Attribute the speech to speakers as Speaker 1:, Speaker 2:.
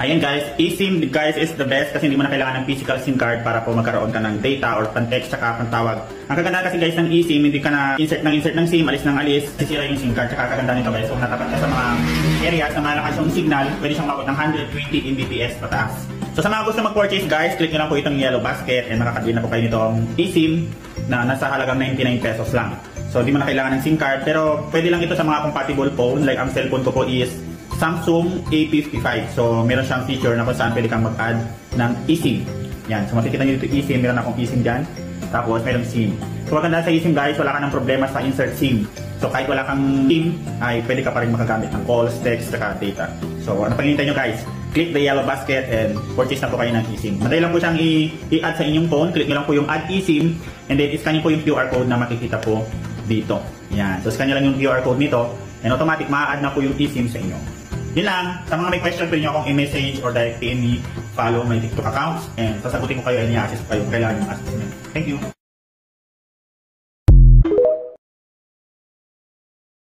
Speaker 1: Ayan guys, eSIM guys is the best kasi hindi mo na kailangan ng physical SIM card para po magkaroon ka ng data or pan-text tsaka pantawag. Ang kaganda kasi guys ng eSIM, hindi ka na insert ng SIM, alis ng alis, sisira yung SIM card. Tsaka kaganda nito guys, kung natapat ka sa mga areas na malakas yung signal, pwede siyang makot ng 120 Mbps pataas. So sa mga gusto mag-purchase guys, click nyo lang po itong yellow basket and makakabili na po kayo nitong eSIM na nasa halagang 99 pesos lang. So di mo na kailangan ng SIM card, pero pwede lang ito sa mga compatible phone. Like ang cellphone ko po is Samsung A55. So, meron siyang feature na kung saan pwede kang mag-add ng eSIM. Yan. So, makikita nyo dito eSIM. Meron akong eSIM dyan. Tapos, meron SIM. So, maganda sa eSIM guys, wala ka ng problema sa insert SIM. So, kahit wala kang SIM, ay pwede ka pa rin makagamit ng calls, text, saka data. So, ano pag-hinintay nyo guys? Click the yellow basket and purchase na po kayo ng eSIM. Madali lang po siyang i-add sa inyong phone. Click nyo lang po yung add eSIM. And then, iscan nyo po yung QR code na makikita po dito. Yan. So, scan nyo lang yung QR code nito. And automatic, ma-add na po yung eSIM sa inyo. Yun lang. Sa mga may question, pwede nyo akong i-message or direct PM me, follow my TikTok accounts, and sasagutin ko kayo and i-assist ko kayo kailangan yung assessment. Thank you.